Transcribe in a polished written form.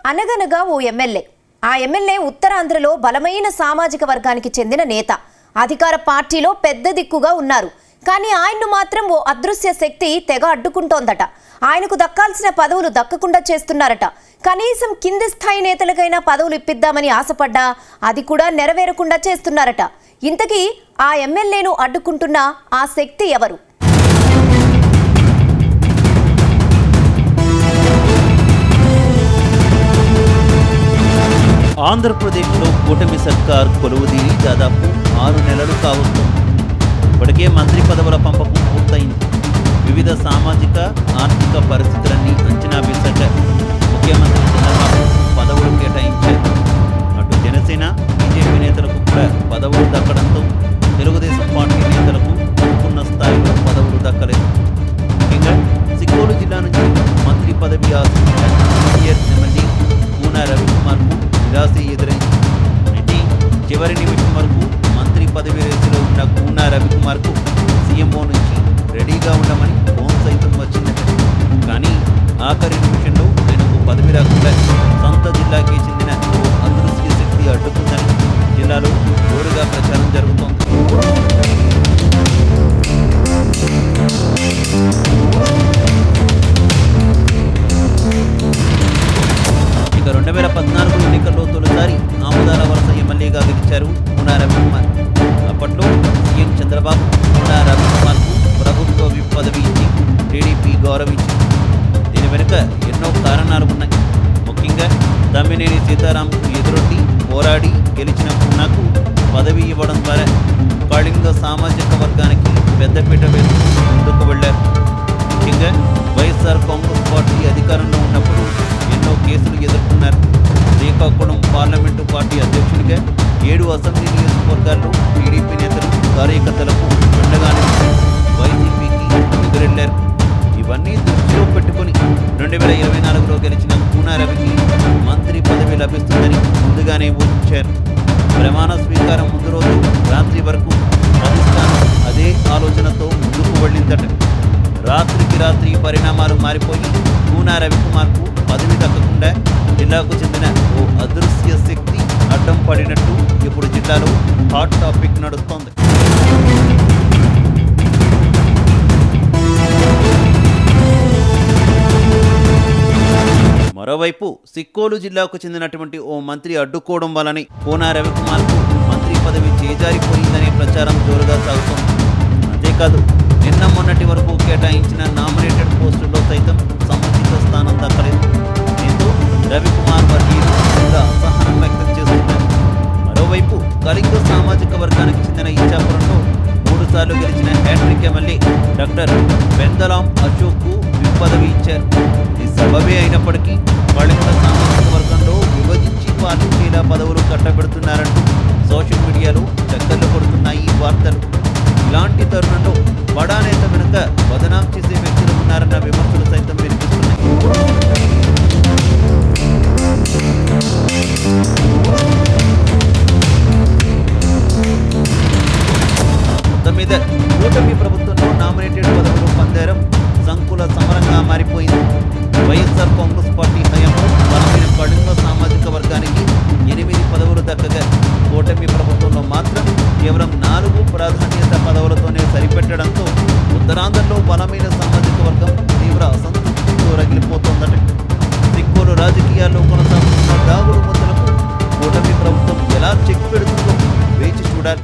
అనగనగా ఓ ఎమ్మెల్యే. ఆ ఎమ్మెల్యే ఉత్తరాంధ్రలో బలమైన సామాజిక వర్గానికి చెందిన నేత. అధికార పార్టీలో పెద్ద దిక్కుగా ఉన్నారు. కానీ ఆయన్ను మాత్రం ఓ అదృశ్య శక్తి తెగ అడ్డుకుంటోందట. ఆయనకు దక్కాల్సిన పదవులు దక్కకుండా చేస్తున్నారట. కనీసం కింది స్థాయి నేతలకైనా పదవులు ఇప్పిద్దామని ఆశపడ్డా అది కూడా నెరవేరకుండా చేస్తున్నారట. ఇంతకీ ఆ ఎమ్మెల్యేను అడ్డుకుంటున్న ఆ శక్తి ఎవరు? ఆంధ్రప్రదేశ్లో కూటమి సర్కార్ కొలువుదీరి దాదాపు 6 నెలలు కావస్తుంది. ఇప్పటికే మంత్రి పదవుల పంపకం పూర్తయింది. వివిధ సామాజిక ఆర్థిక పరిస్థితులన్నీ అంచనా వేశాక ముఖ్యమంత్రి చంద్రబాబు పదవులు కేటాయించారు. అటు జనసేన బీజేపీ నేతలకు కూడా పదవులు దక్కడంతో తెలుగుదేశం పార్టీ నేతలకు అనుకున్న స్థాయిలో పదవులు దక్కలేదు. ముఖ్యంగా సిక్కోలు జిల్లా నుంచి మంత్రి పదవి ఆశించిన సీనియర్ ఎమ్మెల్యే కూన రవికుమార్కు నిరాశ ఎదురైంది. అయితే చివరి నిమిషం వరకు మంత్రి పదవి రేసులో ఉన్న కూన రవికుమార్కు సీఎంఓ నుంచి రెడీగా ఉండమని ఫోన్ సైతం వచ్చిందట. కానీ ఆఖరి నిమిషంలో తనకు పదవి రాకుండా సొంత జిల్లాకి చెందిన ఓ అదృశ్య శక్తి అడ్డుకుందని జిల్లాలో జోరుగా ప్రచారం జరుగుతోంది. ఇక 2014 ఎన్నికల్లో తొలిసారి ఆముదాల వలస ఎమ్మెల్యేగా గెలిచారు కూన రవికుమార్. అప్పట్లో సీఎం చంద్రబాబు కూన రవికుమార్కు ప్రభుత్వ విప్ పదవి ఇచ్చి టీడీపీ గౌరవించింది. దీని వెనుక ఎన్నో కారణాలు ఉన్నాయి. ముఖ్యంగా తమ్మినేని సీతారాంకు ఎదురొడ్డి పోరాడి గెలిచిన కూనకు పదవి ఇవ్వడం ద్వారా కళింగ సామాజిక వర్గానికి పెద్దపీట వేస్తూ ముందుకు వెళ్లారు. ముఖ్యంగా వైఎస్ఆర్ కాంగ్రెస్ పార్టీ అధికారంలో ఉన్నప్పుడు ఎన్నో కేసులు ఎదుర్కొన్నారు. శ్రీకాకుళం పార్లమెంటు పార్టీ అధ్యక్షుడిగా 7 అసెంబ్లీ నియోజకవర్గాల్లో టీడీపీ నేతలు కార్యకర్తలకు అండగానే వైసీపీకి ఎదురెళ్లారు. ఇవన్నీ దృష్టిలో పెట్టుకుని 2024లో గెలిచిన కూన రవికి మంత్రి పదవి లభిస్తుందని ముందుగానే ఊహించారు. ప్రమాణ స్వీకారం ముందు రోజు రాత్రి వరకు అధిష్టానం అదే ఆలోచనతో ముందుకు వెళ్ళిందట. రాత్రికి రాత్రి పరిణామాలు మారిపోయి కూన రవికుమార్కు పదవి దక్కకుండా జిల్లాకు చెందిన ఓ అదృశ్య శక్తి అడ్డం పడినట్టు ఇప్పుడు జిల్లాలో హాట్ టాపిక్ నడుస్తోంది. మరోవైపు సిక్కోలు జిల్లాకు చెందినటువంటి ఓ మంత్రి అడ్డుకోవడం వల్లనే కూన రవికుమార్కు మంత్రి పదవి చేజారిపోయిందనే ప్రచారం జోరుగా సాగుతోంది. అంతేకాదు నిన్న మొన్నటి వరకు కేటాయించిన నామినేటెడ్ పోస్టుల్లో సైతం సముచిత స్థానం దక్కలేదు. దీంతో రవికుమార్ వర్గీయులు కూడా అసహనం వ్యక్తం చేస్తున్నారు. మరోవైపు కళింగ సామాజిక వర్గానికి చెందిన ఇచ్చాపురంలో 3 సార్లు గెలిచిన హ్యాట్రిక్ ఎమ్మెల్యే డాక్టర్ పెందలాం అశోక్కు విప్ పదవి ఇచ్చారు. ఇది సబబే అయినప్పటికీ కళింగ సామాజిక వర్గంలో విభజించి పాలించేలా పదవులు కట్టబెడుతున్నారంటూ సోషల్ మీడియాలో చక్కర్లు కొడుతున్నాయి ఈ వార్తలు. ఇలాంటి తరుణంలో బడా నేత వెనుక బదనాం చేసే వ్యక్తులు ఉన్నారన్న విమర్శలు సైతం వినిపిస్తున్నాయి. మొత్తం మీద కూటమి ప్రభుత్వంలో నామినేటెడ్ పదవులు పందేరం సంకుల సమరంగా మారిపోయింది. వైఎస్ఆర్ కాంగ్రెస్ పార్టీ హయాంలో బలమైన కళింగ సామాజిక వర్గానికి 8 పదవులు దక్కగా కూటమి ప్రభుత్వంలో మాత్రం కేవలం 4 ప్రాధాన్యత పదవులతోనే సరిపెట్టడంతో ఉత్తరాంధ్రలో బలమైన సామాజిక వర్గం తీవ్ర అసంతృప్తితో రగిలిపోతోందట. సిక్కోలు రాజకీయాల్లో కొనసాగుతున్న దాగుడు ముద్దలకు కూటమి ప్రభుత్వం ఎలా చెక్ పెడుతుందో వేచి చూడాలి.